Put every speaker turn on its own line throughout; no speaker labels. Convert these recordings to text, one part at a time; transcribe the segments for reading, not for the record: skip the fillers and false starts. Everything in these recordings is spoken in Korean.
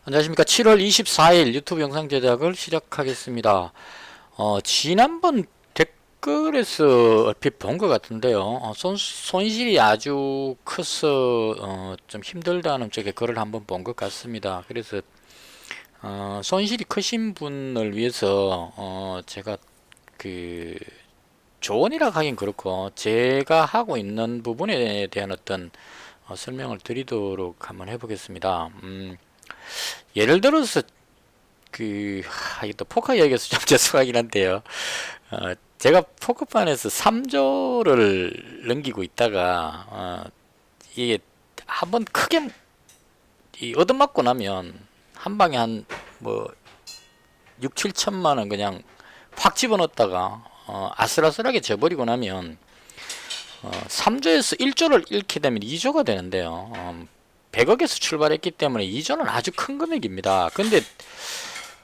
안녕하십니까. 7월 24일 유튜브 영상 제작을 시작하겠습니다. 지난번 댓글에서 얼핏 본 것 같은데요. 손실이 아주 커서 좀 힘들다는 쪽에 글을 한번 본 것 같습니다. 그래서 손실이 크신 분을 위해서 제가 그 조언이라 하긴 그렇고 제가 하고 있는 부분에 대한 어떤 설명을 드리도록 한번 해보겠습니다. 예를 들어서 이게 또 포커 이야기해서 좀 죄송하긴 한데요. 제가 포커판에서 3조를 넘기고 있다가 이게 한번 크게 얻어맞고 나면 한 방에 한 뭐 6, 7천만 원 그냥 확 집어넣었다가 아슬아슬하게 져버리고 나면 3조에서 1조를 잃게 되면 2조가 되는데요. 100억에서 출발했기 때문에 2조는 아주 큰 금액입니다. 근데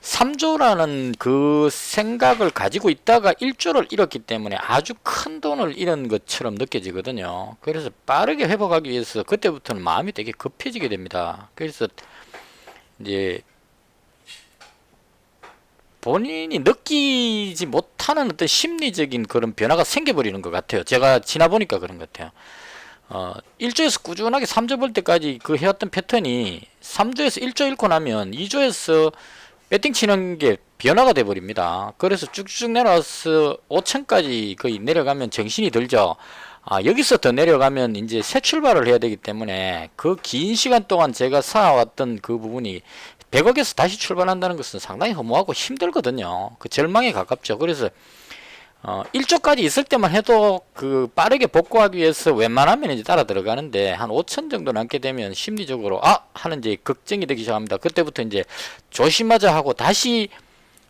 3조라는 그 생각을 가지고 있다가 1조를 잃었기 때문에 아주 큰 돈을 잃은 것처럼 느껴지거든요. 그래서 빠르게 회복하기 위해서 그때부터는 마음이 되게 급해지게 됩니다. 그래서 이제 본인이 느끼지 못하는 어떤 심리적인 그런 변화가 생겨버리는 것 같아요. 제가 지나보니까 그런 것 같아요. 1조에서 꾸준하게 3조 볼 때까지 그 해왔던 패턴이 3조에서 1조 잃고 나면 2조에서 배팅 치는 게 변화가 돼 버립니다. 그래서 쭉쭉 내려와서 5천까지 거의 내려가면 정신이 들죠. 여기서 더 내려가면 이제 새 출발을 해야 되기 때문에 그 긴 시간 동안 제가 쌓아왔던 그 부분이 100억에서 다시 출발한다는 것은 상당히 허무하고 힘들거든요. 그 절망에 가깝죠. 그래서 1조까지 있을 때만 해도 그 빠르게 복구하기 위해서 웬만하면 이제 따라 들어가는데 한 5천 정도 남게 되면 심리적으로 하는 이제 걱정이 되기 시작합니다. 그때부터 이제 조심하자 하고 다시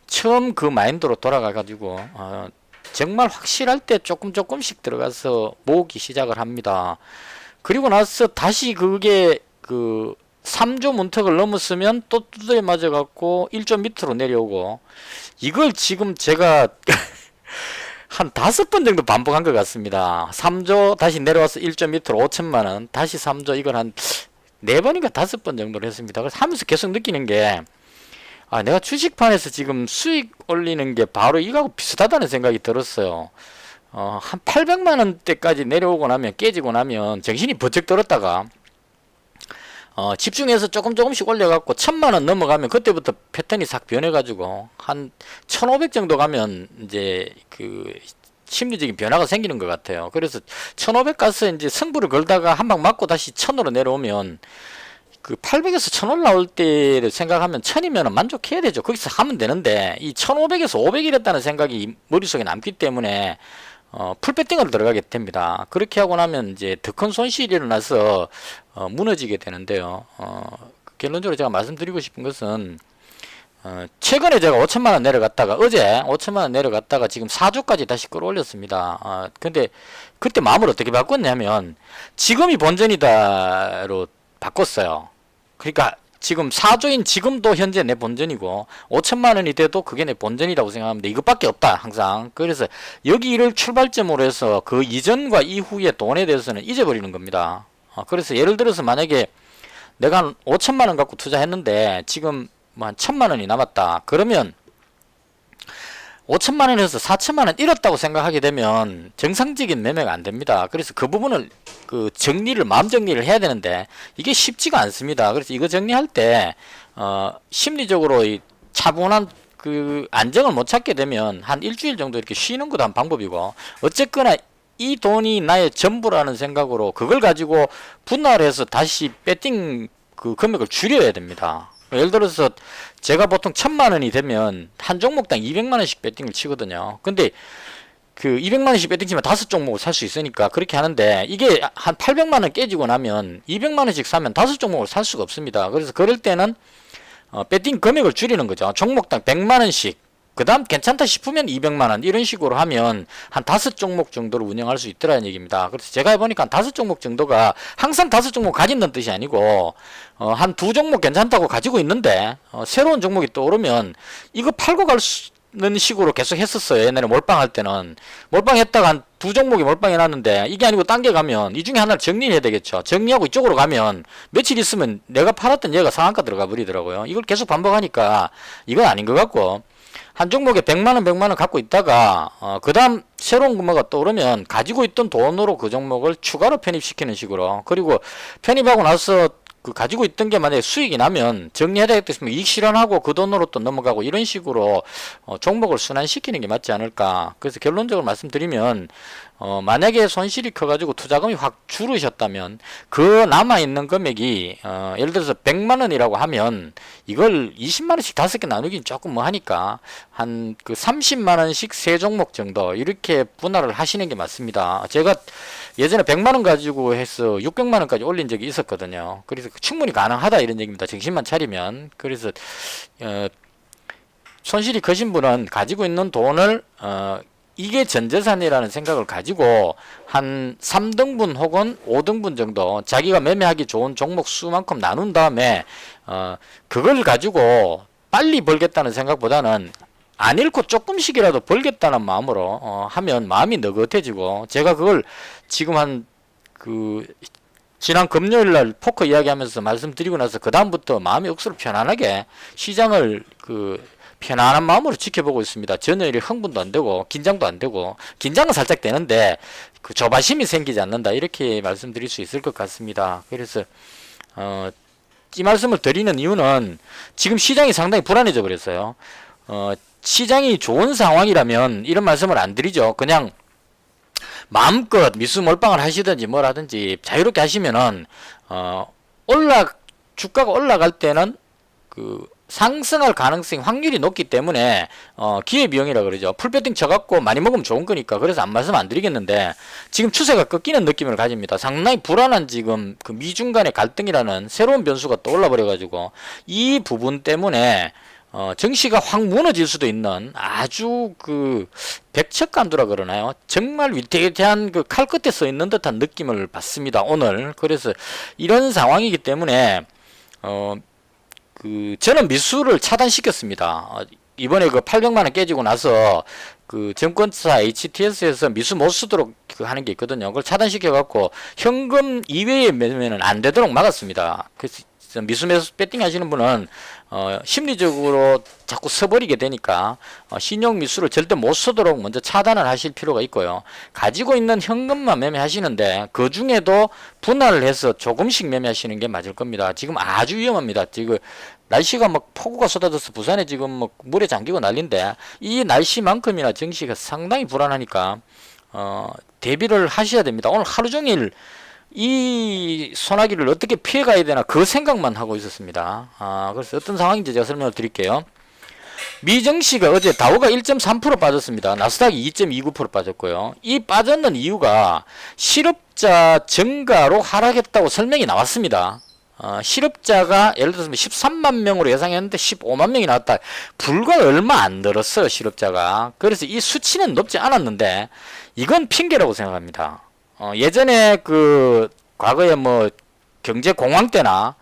처음 그 마인드로 돌아가 가지고 정말 확실할 때 조금씩 들어가서 모으기 시작을 합니다. 그리고 나서 다시 그게 그 3조 문턱을 넘었으면 또 두드려 맞아 갖고 1조 밑으로 내려오고, 이걸 지금 제가 한 5번 정도 반복한 것 같습니다. 3조 다시 내려와서 1조 밑으로 5천만원, 다시 3조, 이걸 한 4번인가 5번 정도로 했습니다. 그래서 하면서 계속 느끼는 게, 내가 주식판에서 지금 수익 올리는 게 바로 이거하고 비슷하다는 생각이 들었어요. 한 800만원대까지 내려오고 나면, 깨지고 나면 정신이 번쩍 들었다가 집중해서 조금씩 올려갖고 1000만원 넘어가면 그때부터 패턴이 싹 변해가지고 한 1500 정도 가면 이제 그 심리적인 변화가 생기는 것 같아요. 그래서 1500 가서 이제 승부를 걸다가 한 방 맞고 다시 1000으로 내려오면 그 800에서 1000 올라올 때를 생각하면 1000이면 만족해야 되죠. 거기서 하면 되는데 이 1500에서 500이랬다는 생각이 머릿속에 남기 때문에 풀배팅으로 들어가게 됩니다. 그렇게 하고 나면 이제 더 큰 손실이 일어나서 무너지게 되는데요. 결론적으로 제가 말씀드리고 싶은 것은 최근에 제가 5천만원 내려갔다가 어제 5천만원 내려갔다가 지금 4조까지 다시 끌어올렸습니다. 근데 그때 마음을 어떻게 바꿨냐면 지금이 본전이다로 바꿨어요. 그러니까 지금 4조인 지금도 현재 내 본전이고 5천만원이 돼도 그게 내 본전이라고 생각합니다. 이것밖에 없다 항상. 그래서 여기를 출발점으로 해서 그 이전과 이후의 돈에 대해서는 잊어버리는 겁니다. 그래서 예를 들어서 만약에 내가 한 5천만원 갖고 투자했는데 지금 뭐 한 1000만원이 남았다. 그러면 5천만원에서 4천만원 잃었다고 생각하게 되면 정상적인 매매가 안 됩니다. 그래서 그 부분을 그 정리를, 마음 정리를 해야 되는데 이게 쉽지가 않습니다. 그래서 이거 정리할 때 심리적으로 이 차분한 그 안정을 못 찾게 되면 한 일주일 정도 이렇게 쉬는 것도 한 방법이고, 어쨌거나 이 돈이 나의 전부라는 생각으로 그걸 가지고 분할해서 다시 배팅 그 금액을 줄여야 됩니다. 예를 들어서 제가 보통 1000만원이 되면 한 종목당 200만원씩 배팅을 치거든요. 근데 그 200만원씩 배팅 치면 5종목을 살 수 있으니까 그렇게 하는데, 이게 한 800만원 깨지고 나면 200만원씩 사면 5종목을 살 수가 없습니다. 그래서 그럴 때는 배팅 금액을 줄이는 거죠. 종목당 100만원씩, 그 다음 괜찮다 싶으면 200만원, 이런 식으로 하면 한 5종목 정도로 운영할 수 있더라는 얘기입니다. 그래서 제가 해보니까 한 5종목 정도가, 항상 5종목 가진다는 뜻이 아니고 한 2종목 괜찮다고 가지고 있는데 새로운 종목이 떠오르면 이거 팔고 갈 식으로 계속 했었어요. 옛날에 몰빵할 때는. 몰빵했다가 한 두 종목이 몰빵해 놨는데 이게 아니고 딴 게 가면 이 중에 하나를 정리해야 되겠죠. 정리하고 이쪽으로 가면 며칠 있으면 내가 팔았던 얘가 상한가 들어가 버리더라고요. 이걸 계속 반복하니까 이건 아닌 것 같고, 한 종목에 100만원 100만원 갖고 있다가 그 다음 새로운 금액가 떠오르면 가지고 있던 돈으로 그 종목을 추가로 편입시키는 식으로, 그리고 편입하고 나서 그 가지고 있던 게 만약에 수익이 나면 정리해야 되겠다 싶으면 이익 실현하고 그 돈으로 또 넘어가고, 이런 식으로 종목을 순환시키는 게 맞지 않을까. 그래서 결론적으로 말씀드리면 만약에 손실이 커가지고 투자금이 확 줄으셨다면 그 남아있는 금액이 예를 들어서 100만원이라고 하면 이걸 20만원씩 5개 나누긴 조금 뭐 하니까 한 그 30만원씩 3종목 정도 이렇게 분할을 하시는 게 맞습니다. 제가 예전에 100만원 가지고 해서 600만원까지 올린 적이 있었거든요. 그래서 충분히 가능하다 이런 얘기입니다. 정신만 차리면. 그래서 손실이 크신 분은 가지고 있는 돈을 이게 전재산이라는 생각을 가지고 한 3등분 혹은 5등분 정도 자기가 매매하기 좋은 종목 수만큼 나눈 다음에 그걸 가지고 빨리 벌겠다는 생각보다는 안 잃고 조금씩이라도 벌겠다는 마음으로 하면 마음이 느긋해지고, 제가 그걸 지금 지난 금요일날 포커 이야기하면서 말씀드리고 나서 그 다음부터 마음이 억수로 편안하게 시장을 편안한 마음으로 지켜보고 있습니다. 전혀 이렇게 흥분도 안 되고 긴장도 안 되고, 긴장은 살짝 되는데 그 조바심이 생기지 않는다, 이렇게 말씀드릴 수 있을 것 같습니다. 그래서 이 말씀을 드리는 이유는 지금 시장이 상당히 불안해져 버렸어요. 시장이 좋은 상황이라면 이런 말씀을 안 드리죠. 그냥 마음껏 미수 몰빵을 하시든지 뭘 하든지 자유롭게 하시면은 주가가 올라갈 때는 상승할 가능성이 확률이 높기 때문에 기회비용이라 그러죠. 풀배팅 쳐갖고 많이 먹으면 좋은 거니까. 그래서 말씀 안 드리겠는데, 지금 추세가 꺾이는 느낌을 가집니다. 상당히 불안한 지금 그 미중 간의 갈등이라는 새로운 변수가 떠올라 버려가지고 이 부분 때문에 정시가 확 무너질 수도 있는 아주 백척간두라 그러나요? 정말 위태위태한 칼 끝에 서 있는 듯한 느낌을 받습니다, 오늘. 그래서 이런 상황이기 때문에 저는 미수를 차단시켰습니다. 이번에 800만원 깨지고 나서 증권사 HTS에서 미수 못 쓰도록 하는 게 있거든요. 그걸 차단시켜갖고 현금 이외의 매매는 안 되도록 막았습니다. 그래서 미수 매수 배팅 하시는 분은 심리적으로 자꾸 써버리게 되니까 신용 미수를 절대 못 쓰도록 먼저 차단을 하실 필요가 있고요. 가지고 있는 현금만 매매하시는데 그 중에도 분할을 해서 조금씩 매매하시는 게 맞을 겁니다. 지금 아주 위험합니다. 지금 날씨가 폭우가 쏟아져서 부산에 지금 물에 잠기고 난린데, 이 날씨만큼이나 증시가 상당히 불안하니까 대비를 하셔야 됩니다. 오늘 하루 종일 이 소나기를 어떻게 피해가야 되나 그 생각만 하고 있었습니다. 그래서 어떤 상황인지 제가 설명을 드릴게요. 미증시가 어제 다우가 1.3% 빠졌습니다. 나스닥이 2.29% 빠졌고요. 이 빠졌는 이유가 실업자 증가로 하락했다고 설명이 나왔습니다. 실업자가 예를 들어서 13만 명으로 예상했는데 15만 명이 나왔다. 불과 얼마 안 늘었어요, 실업자가. 그래서 이 수치는 높지 않았는데 이건 핑계라고 생각합니다. 예전에 과거에 경제 공황 때나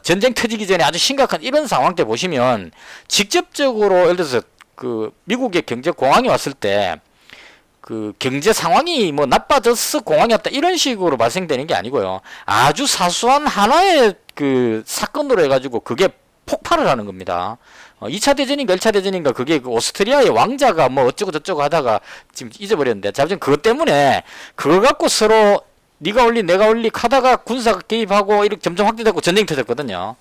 전쟁 터지기 전에 아주 심각한 이런 상황 때 보시면 직접적으로 예를 들어서 미국의 경제 공황이 왔을 때 경제 상황이 나빠져서 공황이 왔다 이런 식으로 발생되는 게 아니고요. 아주 사소한 하나의 사건으로 해가지고 그게 폭발을 하는 겁니다. 2차 대전인가 1차 대전인가 그게 오스트리아의 왕자가 어쩌고 저쩌고 하다가 지금 잊어버렸는데, 자부전 그것 때문에 그거 갖고 서로 네가 올리 내가 올리 하다가 군사가 개입하고 이렇게 점점 확대되고 전쟁이 터졌거든요.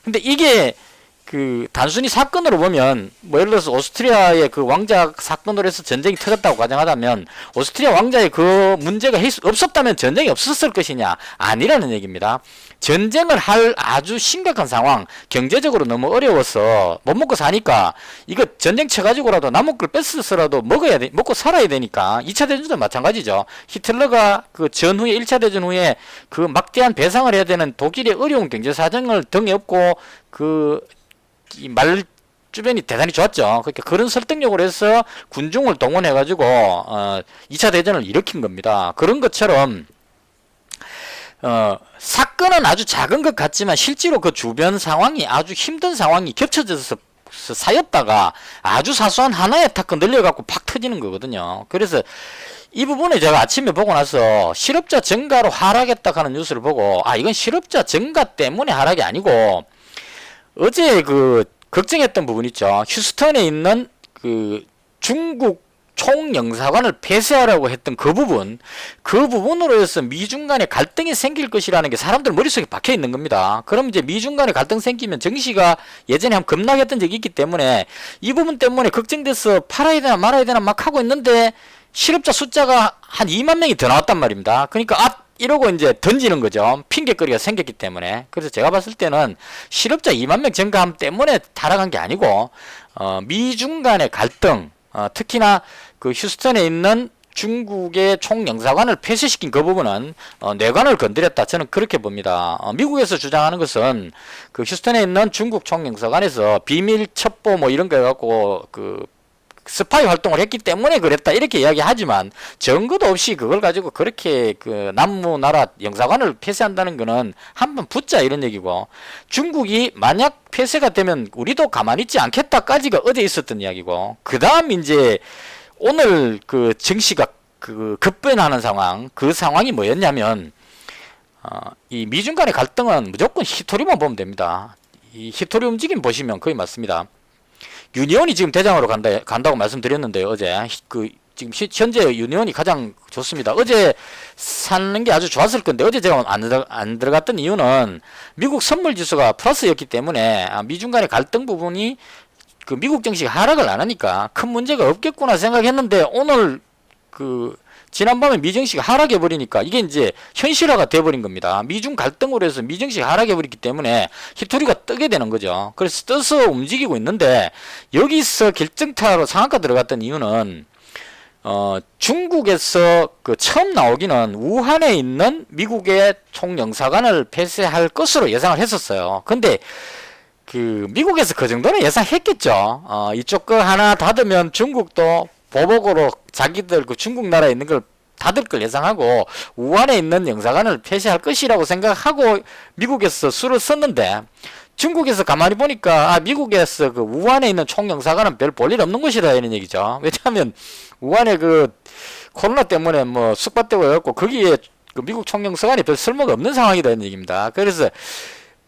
근데 이게 단순히 사건으로 보면 예를 들어서 오스트리아의 왕자 사건으로 해서 전쟁이 터졌다고 가정하다면 오스트리아 왕자의 문제가 없었다면 전쟁이 없었을 것이냐? 아니라는 얘기입니다. 전쟁을 할 아주 심각한 상황, 경제적으로 너무 어려워서 못 먹고 사니까 이거 전쟁 쳐가지고라도 남은 걸 뺏어서라도 먹고 살아야 되니까. 2차 대전도 마찬가지죠. 히틀러가 전후에 1차 대전 후에 막대한 배상을 해야 되는 독일의 어려운 경제 사정을 등에 업고 이 말 주변이 대단히 좋았죠. 그러니까 그런 설득력으로 해서 군중을 동원해가지고 2차 대전을 일으킨 겁니다. 그런 것처럼 사건은 아주 작은 것 같지만 실제로 그 주변 상황이 아주 힘든 상황이 겹쳐져서 쌓였다가 아주 사소한 하나의 탁 늘려갖고 팍 터지는 거거든요. 그래서 이 부분에 제가 아침에 보고 나서 실업자 증가로 하락했다 하는 뉴스를 보고, 아, 이건 실업자 증가 때문에 하락이 아니고, 어제 그 걱정했던 부분 있죠. 휴스턴에 있는 그 중국 총영사관을 폐쇄하라고 했던 그 부분으로 해서 미중 간의 갈등이 생길 것이라는 게 사람들 머릿속에 박혀 있는 겁니다. 그럼 이제 미중 간의 갈등 생기면 정시가 예전에 한번 급락했던 적이 있기 때문에 이 부분 때문에 걱정돼서 팔아야 되나 말아야 되나 막 하고 있는데 실업자 숫자가 한 2만 명이 더 나왔단 말입니다. 그러니까 이러고 이제 던지는 거죠. 핑계거리가 생겼기 때문에. 그래서 제가 봤을 때는 실업자 2만 명 증가함 때문에 타락한 게 아니고, 미중 간의 갈등, 특히나 그 휴스턴에 있는 중국의 총영사관을 폐쇄시킨 그 부분은 뇌관을 건드렸다. 저는 그렇게 봅니다. 미국에서 주장하는 것은 그 휴스턴에 있는 중국 총영사관에서 비밀 첩보 뭐 이런 거 해갖고 그 스파이 활동을 했기 때문에 그랬다 이렇게 이야기하지만 증거도 없이 그걸 가지고 그렇게 그 남무 나라 영사관을 폐쇄한다는 거는 한번 붙자 이런 얘기고, 중국이 만약 폐쇄가 되면 우리도 가만히 있지 않겠다까지가 어제 있었던 이야기고, 그 다음 이제 오늘 그 정시가 그 급변하는 상황, 그 상황이 뭐였냐면 이 미중 간의 갈등은 무조건 히토리만 보면 됩니다. 이 히토리 움직임 보시면 거의 맞습니다. 유니온이 지금 대장으로 간다고 말씀드렸는데요. 어제 지금 현재 유니온이 가장 좋습니다. 어제 사는 게 아주 좋았을 건데 어제 제가 안 들어갔던 이유는 미국 선물 지수가 플러스였기 때문에 미중 간의 갈등 부분이 그 미국 증시가 하락을 안 하니까 큰 문제가 없겠구나 생각했는데 오늘 그 지난밤에 미증시가 하락해 버리니까 이게 이제 현실화가 돼 버린 겁니다. 미중 갈등으로 해서 미증시가 하락해 버렸기 때문에 히토리가 뜨게 되는 거죠. 그래서 떠서 움직이고 있는데 여기서 결정타로 상한가 들어갔던 이유는 중국에서 그 처음 나오기는 우한에 있는 미국의 총영사관을 폐쇄할 것으로 예상을 했었어요. 근데 그 미국에서 그 정도는 예상했겠죠. 이쪽 거 하나 닫으면 중국도 보복으로 자기들 그 중국 나라에 있는 걸 닫을 걸 예상하고 우한에 있는 영사관을 폐쇄할 것이라고 생각하고 미국에서 수를 썼는데, 중국에서 가만히 보니까 미국에서 그 우한에 있는 총영사관은 별 볼 일 없는 것이다 이런 얘기죠. 왜냐하면 우한에 그 코로나 때문에 뭐 숙박되고 해갖고 거기에 그 미국 총영사관이 별 쓸모가 없는 상황이다 이런 얘기입니다. 그래서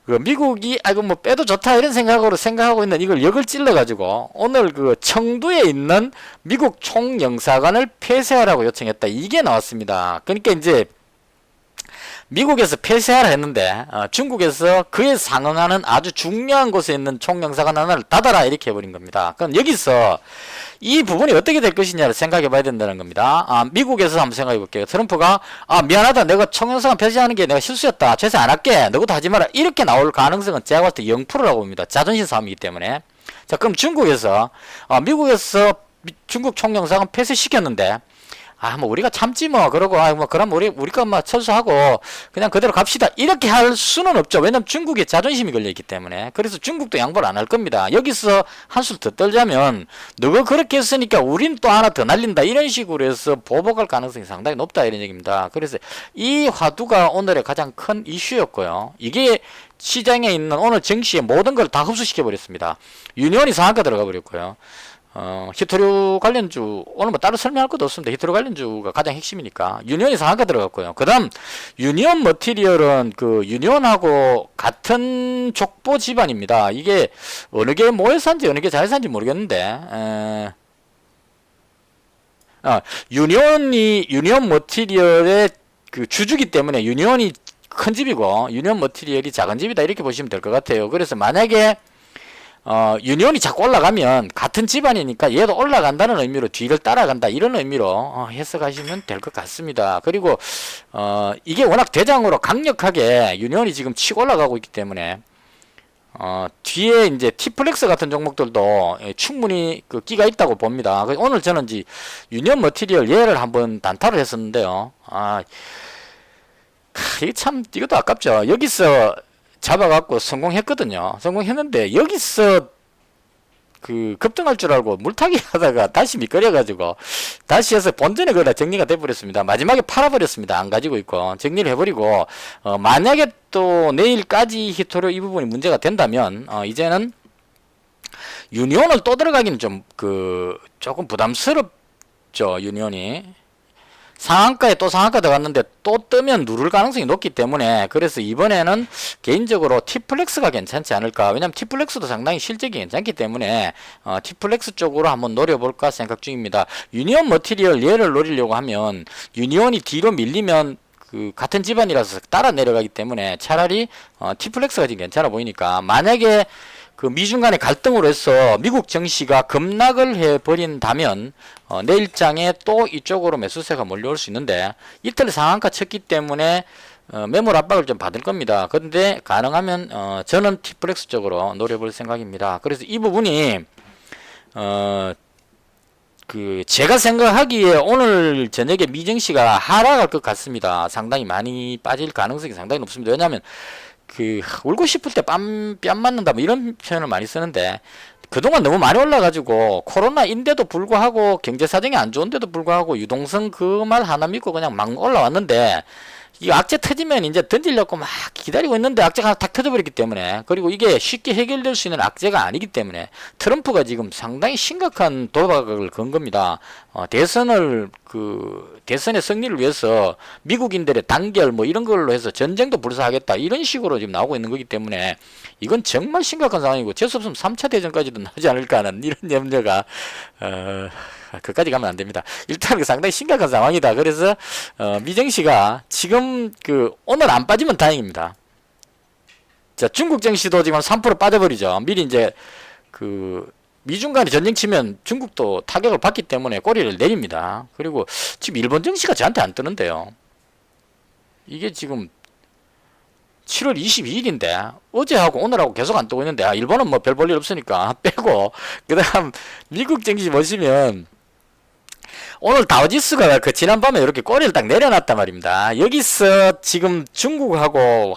그 미국이 이거 뭐 빼도 좋다 이런 생각하고 있는 이걸 역을 찔러 가지고 오늘 그 청두에 있는 미국 총영사관을 폐쇄하라고 요청했다 이게 나왔습니다. 그러니까 이제 미국에서 폐쇄하라 했는데 중국에서 그에 상응하는 아주 중요한 곳에 있는 총영사관 하나를 닫아라 이렇게 해버린 겁니다. 그럼 여기서 이 부분이 어떻게 될 것이냐를 생각해 봐야 된다는 겁니다. 미국에서 한번 생각해 볼게요. 트럼프가 미안하다, 내가 총영사관 폐쇄하는 게 내가 실수였다, 죄송 안 할게, 너도 하지 마라 이렇게 나올 가능성은 제가 봤을 때 0%라고 봅니다. 자존심 싸움이기 때문에. 자, 그럼 중국에서 미국에서 중국 총영사관 폐쇄시켰는데 뭐 우리가 참지 뭐 그러고 뭐 그럼 우리가 뭐 철수하고 그냥 그대로 갑시다 이렇게 할 수는 없죠. 왜냐면 중국에 자존심이 걸려 있기 때문에. 그래서 중국도 양보를 안 할 겁니다. 여기서 한술 더 떨자면 너가 그렇게 했으니까 우린 또 하나 더 날린다 이런 식으로 해서 보복할 가능성이 상당히 높다 이런 얘기입니다. 그래서 이 화두가 오늘의 가장 큰 이슈였고요. 이게 시장에 있는 오늘 증시의 모든 걸 다 흡수시켜 버렸습니다. 유니온이 상한가 들어가 버렸고요. 히토류 관련주 오늘 뭐 따로 설명할 것도 없습니다. 히토류 관련주가 가장 핵심이니까 유니온이 상한가 들어갔고요. 그 다음 유니온 머티리얼은 그 유니온하고 같은 족보 집안입니다. 이게 어느 게 뭘 산지 어느 게 잘 산지 모르겠는데 유니온 머티리얼의 그 주주기 때문에 유니온이 큰 집이고 유니온 머티리얼이 작은 집이다 이렇게 보시면 될 것 같아요. 그래서 만약에 유니온이 자꾸 올라가면 같은 집안이니까 얘도 올라간다는 의미로 뒤를 따라간다 이런 의미로 해석하시면 될 것 같습니다. 그리고 이게 워낙 대장으로 강력하게 유니온이 지금 치고 올라가고 있기 때문에 뒤에 이제 티플렉스 같은 종목들도 충분히 그 끼가 있다고 봅니다. 오늘 저는 이제 유니온 머티리얼 얘를 한번 단타를 했었는데요. 이게 참 이것도 아깝죠. 여기서 잡아갖고 성공했거든요. 성공했는데 여기서 그 급등할 줄 알고 물타기 하다가 다시 미끄려가지고 다시 해서 본전에 그다 정리가 돼버렸습니다. 마지막에 팔아버렸습니다. 안 가지고 있고 정리를 해버리고 만약에 또 내일까지 히토류 이 부분이 문제가 된다면 이제는 유니온을 또 들어가기는 좀 조금 부담스럽죠. 유니온이 상한가에 또 상한가 들어갔는데 또 뜨면 누를 가능성이 높기 때문에, 그래서 이번에는 개인적으로 T플렉스가 괜찮지 않을까. 왜냐면 T플렉스도 상당히 실적이 괜찮기 때문에 T플렉스 쪽으로 한번 노려볼까 생각 중입니다. 유니온 머티리얼 얘를 노리려고 하면 유니온이 뒤로 밀리면 같은 집안이라서 따라 내려가기 때문에 차라리 T플렉스가 지금 괜찮아 보이니까, 만약에 미중 간의 갈등으로 해서 미국 증시가 급락을 해버린다면 내일장에 또 이쪽으로 매수세가 몰려올 수 있는데, 이틀 상한가 쳤기 때문에 매물 압박을 좀 받을 겁니다. 그런데 가능하면 저는 T플렉스 쪽으로 노려볼 생각입니다. 그래서 이 부분이 제가 생각하기에 오늘 저녁에 미증시가 하락할 것 같습니다. 상당히 많이 빠질 가능성이 상당히 높습니다. 왜냐하면 울고 싶을 때 뺨 맞는다 뭐 이런 표현을 많이 쓰는데, 그동안 너무 많이 올라가지고 코로나인데도 불구하고 경제 사정이 안 좋은데도 불구하고 유동성 그 말 하나 믿고 그냥 막 올라왔는데, 이 악재 터지면 이제 던지려고 막 기다리고 있는데 악재가 하나 탁 터져버렸기 때문에, 그리고 이게 쉽게 해결될 수 있는 악재가 아니기 때문에 트럼프가 지금 상당히 심각한 도박을 건 겁니다. 대선의 승리를 위해서 미국인들의 단결 뭐 이런 걸로 해서 전쟁도 불사하겠다 이런 식으로 지금 나오고 있는 거기 때문에 이건 정말 심각한 상황이고, 재수 없으면 3차 대전까지도 나오지 않을까 하는 이런 염려가 그까지 가면 안 됩니다. 일단 상당히 심각한 상황이다. 그래서 미증시가 지금 오늘 안 빠지면 다행입니다. 자, 중국 증시도 지금 3% 빠져버리죠. 미리 이제 미중 간에 전쟁 치면 중국도 타격을 받기 때문에 꼬리를 내립니다. 그리고 지금 일본 증시가 저한테 안 뜨는데요. 이게 지금 7월 22일인데 어제하고 오늘하고 계속 안 뜨고 있는데, 일본은 뭐 별 볼 일 없으니까 빼고, 그 다음 미국 증시 보시면 오늘 다우지수가 지난밤에 이렇게 꼬리를 딱 내려놨단 말입니다. 여기서 지금 중국하고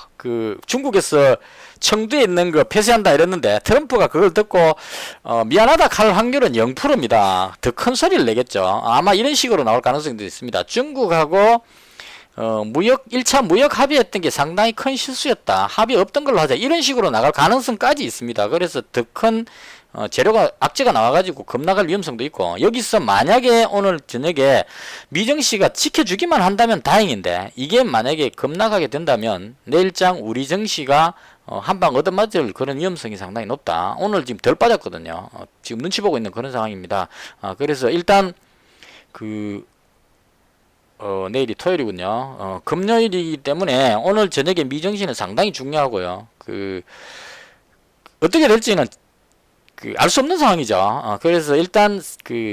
중국에서 청두에 있는 거 폐쇄한다 이랬는데, 트럼프가 그걸 듣고 미안하다 할 확률은 0%입니다. 더 큰 소리를 내겠죠. 아마 이런 식으로 나올 가능성도 있습니다. 중국하고 1차 무역 합의했던 게 상당히 큰 실수였다. 합의 없던 걸로 하자. 이런 식으로 나갈 가능성까지 있습니다. 그래서 더 큰 악재가 나와가지고 급락할 위험성도 있고, 여기서 만약에 오늘 저녁에 미증시가 지켜주기만 한다면 다행인데, 이게 만약에 급락하게 된다면 내일장 우리 증시가 한방 얻어맞을 그런 위험성이 상당히 높다. 오늘 지금 덜 빠졌거든요. 지금 눈치 보고 있는 그런 상황입니다. 그래서 일단 내일이 토요일이군요. 금요일이기 때문에 오늘 저녁에 미증시는 상당히 중요하고요. 어떻게 될지는 알 수 없는 상황이죠. 그래서 일단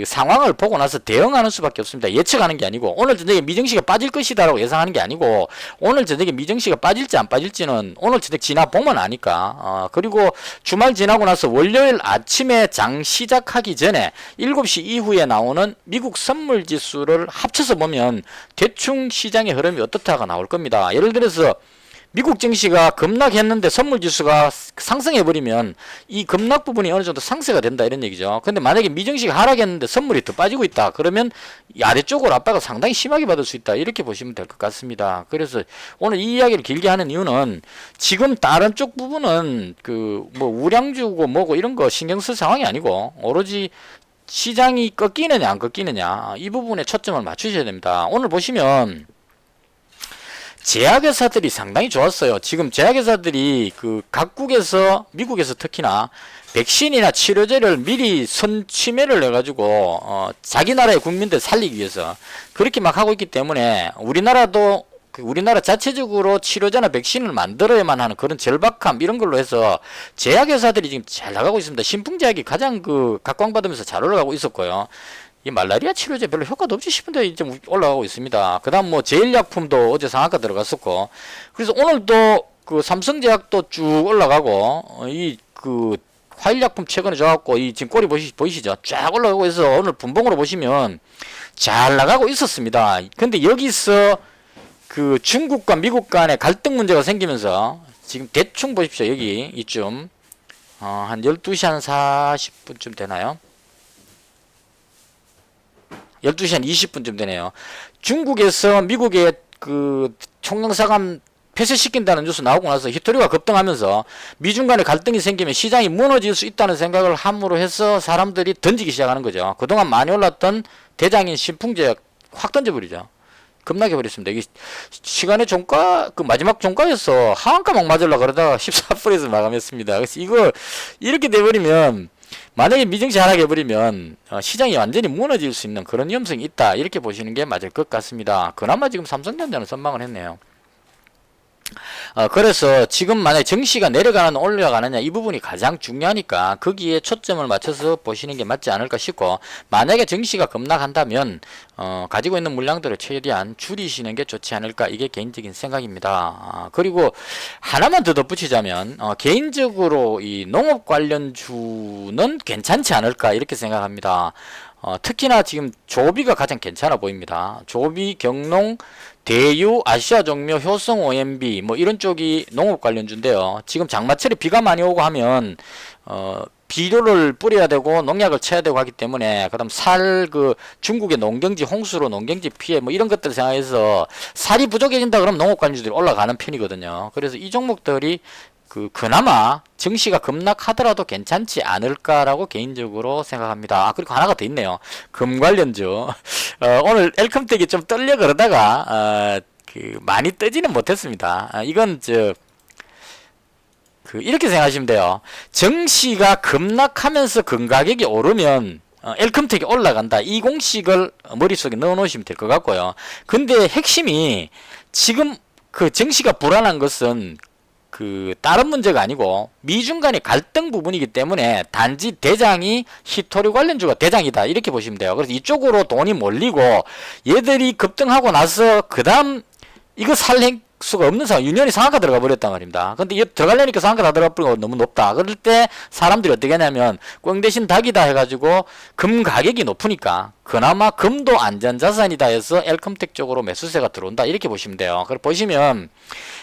상황을 보고 나서 대응하는 수밖에 없습니다. 예측하는 게 아니고, 오늘 저녁에 미증시가 빠질 것이다라고 예상하는 게 아니고, 오늘 저녁에 미증시가 빠질지 안 빠질지는 오늘 저녁 지나보면 아니까. 그리고 주말 지나고 나서 월요일 아침에 장 시작하기 전에 7시 이후에 나오는 미국 선물 지수를 합쳐서 보면 대충 시장의 흐름이 어떻다가 나올 겁니다. 예를 들어서 미국 증시가 급락했는데 선물지수가 상승해버리면 이 급락 부분이 어느 정도 상쇄가 된다 이런 얘기죠. 근데 만약에 미증시가 하락했는데 선물이 더 빠지고 있다 그러면 이 아래쪽으로 압박을 상당히 심하게 받을 수 있다 이렇게 보시면 될 것 같습니다. 그래서 오늘 이 이야기를 길게 하는 이유는, 지금 다른 쪽 부분은 뭐 우량주고 뭐고 이런 거 신경 쓸 상황이 아니고, 오로지 시장이 꺾이느냐 안 꺾이느냐 이 부분에 초점을 맞추셔야 됩니다. 오늘 보시면 제약회사들이 상당히 좋았어요. 지금 제약회사들이 각국에서, 미국에서 특히나 백신이나 치료제를 미리 선취매를 해가지고 자기 나라의 국민들 살리기 위해서 그렇게 막 하고 있기 때문에, 우리나라도 우리나라 자체적으로 치료제나 백신을 만들어야만 하는 그런 절박함 이런 걸로 해서 제약회사들이 지금 잘 나가고 있습니다. 신풍제약이 가장 각광받으면서 잘 올라가고 있었고요. 이 말라리아 치료제 별로 효과도 없지 싶은데 이제 올라가고 있습니다. 그 다음 뭐 제일약품도 어제 상한가 들어갔었고, 그래서 오늘도 삼성제약도 쭉 올라가고, 화일약품 최근에 좋았고, 지금 꼬리 보이시죠? 쫙 올라가고 있어. 오늘 분봉으로 보시면 잘 나가고 있었습니다. 근데 여기서 중국과 미국 간의 갈등 문제가 생기면서 지금 대충 보십시오. 여기 이쯤 한 12시 한 40분쯤 되나요? 12시 한 20분쯤 되네요. 중국에서 미국의 총영사관 폐쇄시킨다는 뉴스 나오고 나서 히토리가 급등하면서 미중 간의 갈등이 생기면 시장이 무너질 수 있다는 생각을 함으로 해서 사람들이 던지기 시작하는 거죠. 그동안 많이 올랐던 대장인 신풍제 확 던져버리죠. 급락해 버렸습니다. 이게 시간의 종가, 그 마지막 종가에서 하한가 막 맞으려고 그러다가 14%에서 마감했습니다. 그래서 이거 이렇게 돼버리면, 만약에 미증시 하락해 버리면 시장이 완전히 무너질 수 있는 그런 위험성이 있다, 이렇게 보시는 게 맞을 것 같습니다. 그나마 지금 삼성전자는 선방을 했네요. 그래서 지금 만약에 증시가 내려가느냐 올라가느냐 이 부분이 가장 중요하니까 거기에 초점을 맞춰서 보시는 게 맞지 않을까 싶고, 만약에 증시가 급락한다면 가지고 있는 물량들을 최대한 줄이시는 게 좋지 않을까, 이게 개인적인 생각입니다. 그리고 하나만 더 덧붙이자면 개인적으로 이 농업 관련주는 괜찮지 않을까, 이렇게 생각합니다. 특히나 지금 조비가 가장 괜찮아 보입니다. 조비, 경농, 대유, 아시아종묘, 효성, OMB 뭐 이런 쪽이 농업 관련주인데요. 지금 장마철에 비가 많이 오고 하면 비료를 뿌려야 되고 농약을 쳐야 되고 하기 때문에, 그다음 그 중국의 농경지 홍수로 농경지 피해 뭐 이런 것들을 생각해서 살이 부족해진다 그러면 농업 관련주들이 올라가는 편이거든요. 그래서 이 종목들이 그나마 증시가 급락하더라도 괜찮지 않을까라고 개인적으로 생각합니다. 그리고 하나가 더 있네요. 금 관련주. 오늘 엘컴텍이 좀 떨려 그러다가 많이 뜨지는 못했습니다. 이건 이렇게 생각하시면 돼요. 증시가 급락하면서 금 가격이 오르면 엘컴텍이 올라간다, 이 공식을 머릿속에 넣어 놓으시면 될 것 같고요. 근데 핵심이 지금 증시가 불안한 것은 다른 문제가 아니고 미중 간의 갈등 부분이기 때문에 단지 대장이 히토리 관련주가 대장이다, 이렇게 보시면 돼요. 그래서 이쪽으로 돈이 몰리고 얘들이 급등하고 나서 그 다음 이거 살 수가 없는 상황, 유년이 상한가 들어가 버렸단 말입니다. 근데 이거 들어가려니까 상한가 다 들어가 버리고 너무 높다. 그럴 때 사람들이 어떻게 하냐면 꽝 대신 닭이다 해가지고 금 가격이 높으니까 그나마 금도 안전자산이다 해서 엘컴텍 쪽으로 매수세가 들어온다, 이렇게 보시면 돼요. 그래 보시면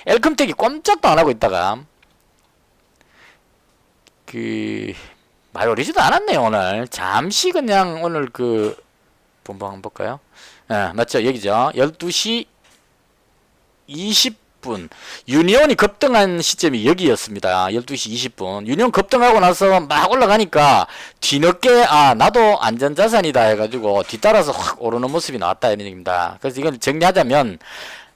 엘컴텍이 꼼짝도 안 하고 있다가 말 오리지도 않았네요. 오늘 잠시 그냥 오늘 본방 한번 볼까요? 맞죠, 여기죠. 12시 20분 유니온이 급등한 시점이 여기였습니다. 12시 20분 유니온 급등하고 나서 막 올라가니까 뒤늦게 나도 안전자산이다 해가지고 뒤따라서 확 오르는 모습이 나왔다, 이런 얘기입니다. 그래서 이건 정리하자면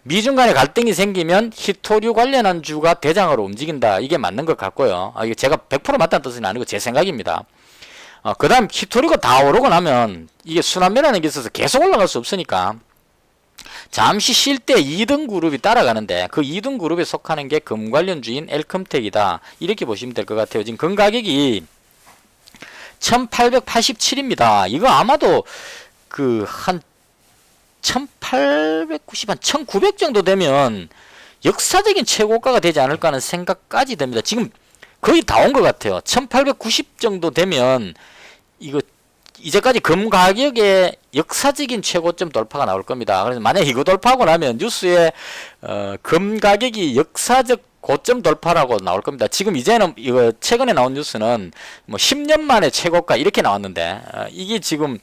미중 간의 갈등이 생기면 히토류 관련한 주가 대장으로 움직인다, 이게 맞는 것 같고요. 이게 제가 100% 맞다는 뜻은 아니고 제 생각입니다. 그 다음 히토류가 다 오르고 나면 이게 순환매라는 게 있어서 계속 올라갈 수 없으니까 잠시 쉴 때 2등 그룹이 따라가는데 그 2등 그룹에 속하는 게 금 관련주인 엘컴텍이다, 이렇게 보시면 될 것 같아요. 지금 금 가격이 1887입니다. 이거 아마도 한 1890, 한 1900 정도 되면 역사적인 최고가가 되지 않을까 하는 생각까지 됩니다. 지금 거의 다 온 것 같아요. 1890 정도 되면 이제까지 금 가격의 역사적인 최고점 돌파가 나올 겁니다. 그래서 만약에 이거 돌파하고 나면 뉴스에 금 가격이 역사적 고점 돌파라고 나올 겁니다. 지금 이제는 최근에 나온 뉴스는 뭐 10년 만에 최고가 이렇게 나왔는데 이게 지금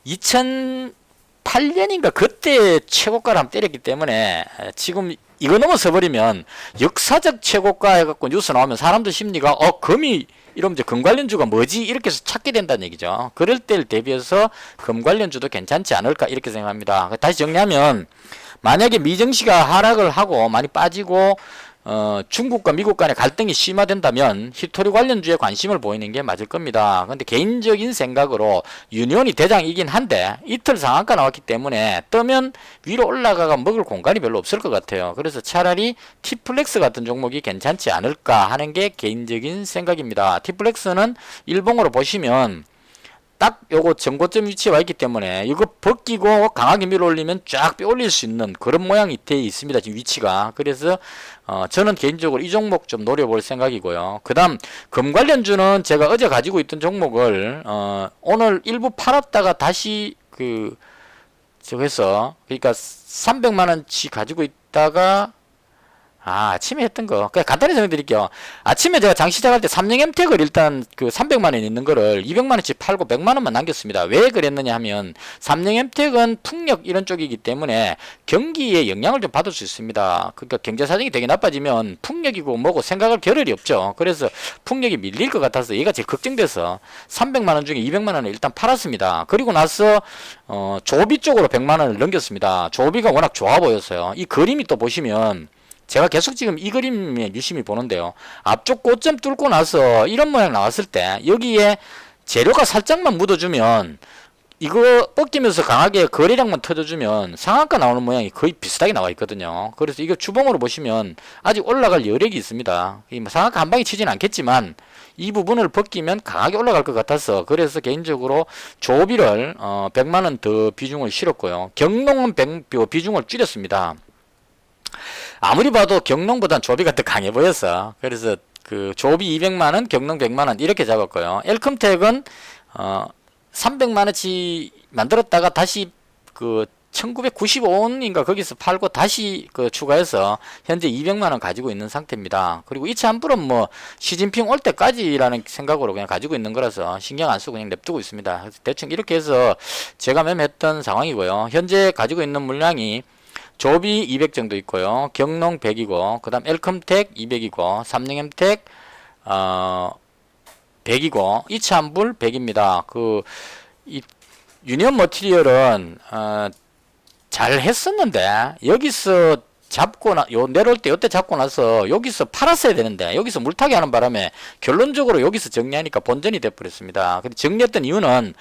2008년인가 그때 최고가를 한번 때렸기 때문에 지금 이거 넘어서 버리면 역사적 최고가 해갖고 뉴스 나오면 사람들 심리가 금이 이러면 이제 금 관련주가 뭐지, 이렇게 해서 찾게 된다는 얘기죠. 그럴 때를 대비해서 금 관련주도 괜찮지 않을까, 이렇게 생각합니다. 다시 정리하면 만약에 미증시가 하락을 하고 많이 빠지고 중국과 미국 간의 갈등이 심화된다면 히토리 관련주에 관심을 보이는 게 맞을 겁니다. 근데 개인적인 생각으로 유니온이 대장이긴 한데 이틀 상한가 나왔기 때문에 뜨면 위로 올라가가 먹을 공간이 별로 없을 것 같아요. 그래서 차라리 티플렉스 같은 종목이 괜찮지 않을까 하는 게 개인적인 생각입니다. 티플렉스는 일봉으로 보시면 딱 요거 전고점 위치에 와 있기 때문에 이거 벗기고 강하게 밀어 올리면 쫙 빼올릴 수 있는 그런 모양이 되어 있습니다. 지금 위치가. 그래서 저는 개인적으로 이 종목 좀 노려볼 생각이고요. 그 다음 금 관련주는 제가 어제 가지고 있던 종목을 오늘 일부 팔았다가 다시 저거 해서 그러니까 300만원치 가지고 있다가 아침에 했던 거. 그냥 간단히 설명드릴게요. 아침에 제가 장 시작할 때 삼성 엠텍을 일단 그 300만 원 있는 거를 200만 원씩 팔고 100만 원만 남겼습니다. 왜 그랬느냐 하면 삼성 엠텍은 풍력 이런 쪽이기 때문에 경기에 영향을 좀 받을 수 있습니다. 그러니까 경제 사정이 되게 나빠지면 풍력이고 뭐고 생각할 겨를이 없죠. 그래서 풍력이 밀릴 것 같아서 얘가 제일 걱정돼서 300만 원 중에 200만 원을 일단 팔았습니다. 그리고 나서 조비 쪽으로 100만 원을 넘겼습니다. 조비가 워낙 좋아 보였어요. 이 그림이 또 보시면 제가 계속 지금 이 그림에 유심히 보는데요. 앞쪽 고점 뚫고 나서 이런 모양 나왔을 때 여기에 재료가 살짝만 묻어주면 이거 뻗기면서 강하게 거래량만 터져주면 상한가 나오는 모양이 거의 비슷하게 나와 있거든요. 그래서 이거 주봉으로 보시면 아직 올라갈 여력이 있습니다. 상한가 한 방에 치진 않겠지만 이 부분을 벗기면 강하게 올라갈 것 같아서 그래서 개인적으로 조비를 100만원 더 비중을 실었고요. 경농은 비중을 줄였습니다. 아무리 봐도 경농보단 조비가 더 강해 보였어. 그래서 그 조비 200만원, 경농 100만원 이렇게 잡았고요. 엘컴텍은 300만원치 만들었다가 다시 그 1995원인가 거기서 팔고 다시 그 추가해서 현재 200만원 가지고 있는 상태입니다. 그리고 이차한불은 뭐 시진핑 올 때까지라는 생각으로 그냥 가지고 있는 거라서 신경 안 쓰고 그냥 냅두고 있습니다. 그래서 대충 이렇게 해서 제가 매매했던 상황이고요. 현재 가지고 있는 물량이 조비 200 정도 있고요. 경농 100이고 그 다음 엘컴텍 200이고 삼성엠텍 100이고 이차한불 100입니다. 이 유니온 머티리얼은 잘 했었는데 여기서 잡고 내려올 때 요때 잡고 나서 여기서 팔았어야 되는데 여기서 물타기 하는 바람에 결론적으로 여기서 정리하니까 본전이 돼버렸습니다. 근데 정리했던 이유는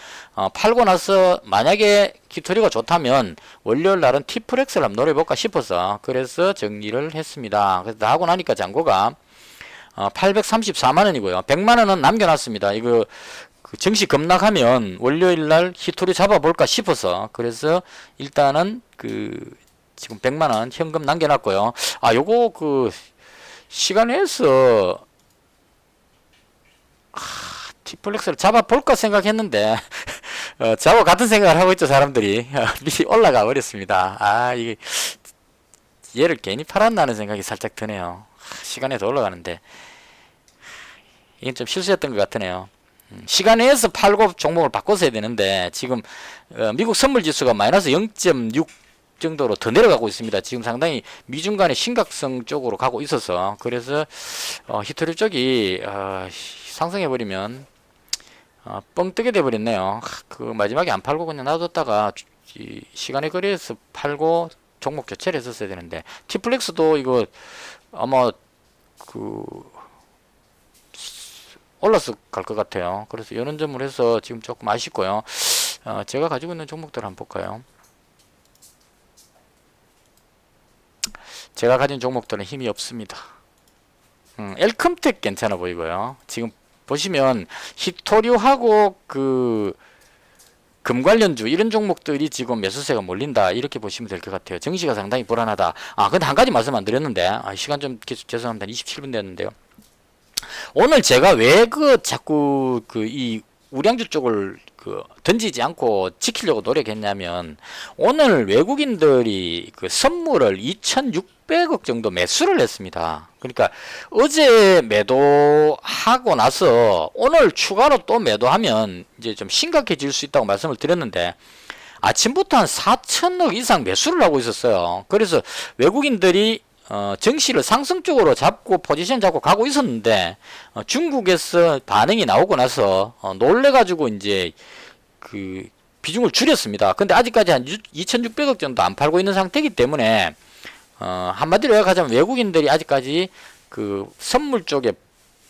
팔고 나서 만약에 히토리가 좋다면 월요일 날은 티플렉스를 한번 노려볼까 싶어서 그래서 정리를 했습니다. 그래서 다 하고 나니까 잔고가 834만원이고요 100만원은 남겨놨습니다. 이거 정시 급락하면 월요일 날 히토리 잡아볼까 싶어서 그래서 일단은 지금 100만원 현금 남겨놨고요. 요거 시간 내에서 티플렉스를 잡아볼까 생각했는데 저하고 같은 생각을 하고 있죠. 사람들이 미리 올라가 버렸습니다. 이게 얘를 괜히 팔았나는 생각이 살짝 드네요. 시간에 더 올라가는데 이건 좀 실수였던 것 같으네요. 시간 내에서 팔고 종목을 바꿨어야 되는데 지금 미국 선물지수가 마이너스 0.6 정도로 더 내려가고 있습니다. 지금 상당히 미중 간의 심각성 쪽으로 가고 있어서 그래서 히토리 쪽이 상승해버리면 뻥 뜨게 돼버렸네요. 마지막에 안 팔고 그냥 놔뒀다가 시간의 거리에서 팔고 종목 교체를 했었어야 되는데 티플렉스도 이거 아마 올라서 갈 것 같아요. 그래서 이런 점을 해서 지금 조금 아쉽고요. 제가 가지고 있는 종목들을 한번 볼까요? 제가 가진 종목들은 힘이 없습니다. 엘컴텍 괜찮아 보이고요. 지금 보시면 히토류하고 금 관련주 이런 종목들이 지금 매수세가 몰린다 이렇게 보시면 될 것 같아요. 정시가 상당히 불안하다. 근데 한 가지 말씀 안 드렸는데 시간 좀 죄송합니다. 27분 됐는데요. 오늘 제가 왜 자꾸 이 우량주 쪽을 던지지 않고 지키려고 노력했냐면 오늘 외국인들이 선물을 2,600억 정도 매수를 했습니다. 그러니까 어제 매도하고 나서 오늘 추가로 또 매도하면 이제 좀 심각해질 수 있다고 말씀을 드렸는데 아침부터 한 4천억 이상 매수를 하고 있었어요. 그래서 외국인들이 정시를 상승 쪽으로 잡고 포지션 잡고 가고 있었는데 중국에서 반응이 나오고 나서 놀래가지고 이제 비중을 줄였습니다. 근데 아직까지 한 2,600억 정도 안 팔고 있는 상태이기 때문에 한마디로 요약하자면 외국인들이 아직까지 선물 쪽에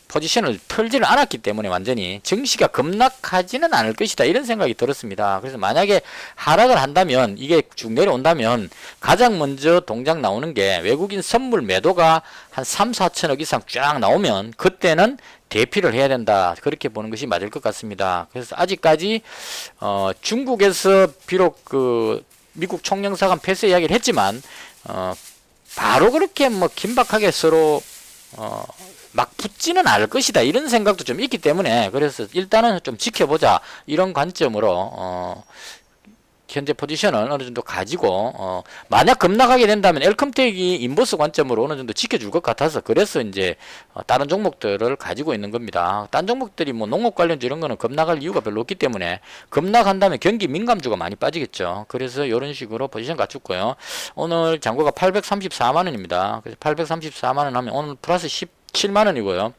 포지션을 털지를 않았기 때문에 완전히 정시가 급락하지는 않을 것이다 이런 생각이 들었습니다. 그래서 만약에 하락을 한다면 이게 쭉 내려온다면 가장 먼저 동작 나오는 게 외국인 선물 매도가 한 3, 4천억 이상 쫙 나오면 그때는 대피를 해야 된다 그렇게 보는 것이 맞을 것 같습니다. 그래서 아직까지 중국에서 비록 미국 총영사관 패스 이야기를 했지만 바로 그렇게 뭐 긴박하게 서로 막 붙지는 않을 것이다 이런 생각도 좀 있기 때문에 그래서 일단은 좀 지켜보자 이런 관점으로 현재 포지션을 어느 정도 가지고 만약 급락하게 된다면 엘컴텍이 인버스 관점으로 어느 정도 지켜줄 것 같아서 그래서 이제 다른 종목들을 가지고 있는 겁니다. 딴 종목들이 뭐 농업 관련주 이런 거는 급락할 이유가 별로 없기 때문에 급락한다면 경기 민감주가 많이 빠지겠죠. 그래서 이런 식으로 포지션 갖췄고요. 오늘 잔고가 834만원입니다. 그래서 834만원 하면 오늘 플러스 17만원이고요.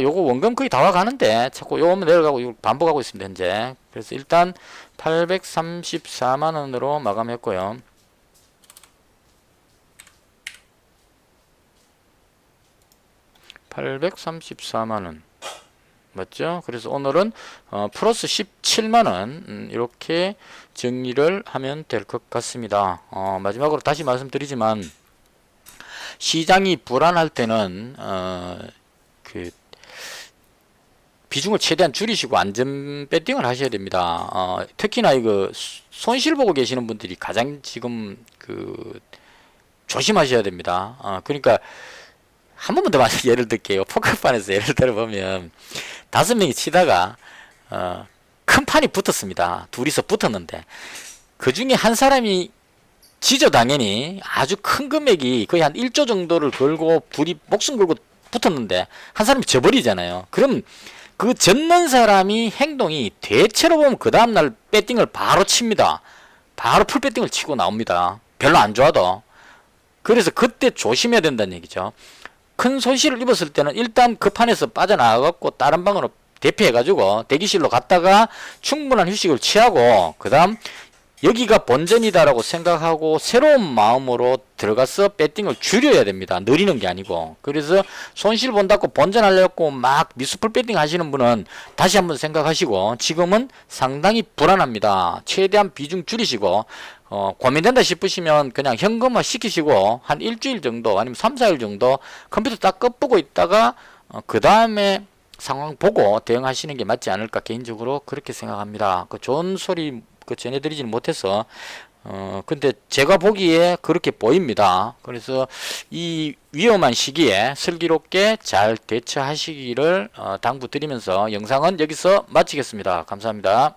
요거 원금 거의 다 와가는데 자꾸 요거만 내려가고 이거 반복하고 있습니다 현재. 그래서 일단 834만원으로 마감했고요. (834만원) 맞죠? 그래서 오늘은 플러스 17만원 이렇게 정리를 하면 될 것 같습니다. 마지막으로 다시 말씀드리지만 시장이 불안할 때는 그 비중을 최대한 줄이시고 안전 배팅을 하셔야 됩니다. 특히나 이거 손실 보고 계시는 분들이 가장 지금 조심하셔야 됩니다. 그러니까 한 번만 더 예를 들게요. 포커판에서 예를 들어보면 5명이 치다가 큰 판이 붙었습니다. 둘이서 붙었는데 그 중에 한 사람이 지죠. 당연히 아주 큰 금액이 거의 한 1조 정도를 걸고 둘이 목숨 걸고 붙었는데 한 사람이 져버리잖아요. 그럼 그 젓는 사람이 행동이 대체로 보면 그 다음날 배팅을 바로 칩니다. 바로 풀 배팅을 치고 나옵니다. 별로 안 좋아도. 그래서 그때 조심해야 된다는 얘기죠. 큰 손실을 입었을 때는 일단 그 판에서 빠져나가고 다른 방으로 대피해가지고 대기실로 갔다가 충분한 휴식을 취하고 그 다음 여기가 본전이다라고 생각하고 새로운 마음으로 들어가서 배팅을 줄여야 됩니다. 느리는 게 아니고. 그래서 손실 본다고 본전하려고 막 미수풀 배팅 하시는 분은 다시 한번 생각하시고 지금은 상당히 불안합니다. 최대한 비중 줄이시고 고민된다 싶으시면 그냥 현금화 시키시고 한 일주일 정도 아니면 3, 4일 정도 컴퓨터 딱 꺼보고 있다가 그 다음에 상황 보고 대응하시는 게 맞지 않을까 개인적으로 그렇게 생각합니다. 좋은 소리 전해드리지는 못해서 근데 제가 보기에 그렇게 보입니다. 그래서 이 위험한 시기에 슬기롭게 잘 대처하시기를 당부드리면서 영상은 여기서 마치겠습니다. 감사합니다.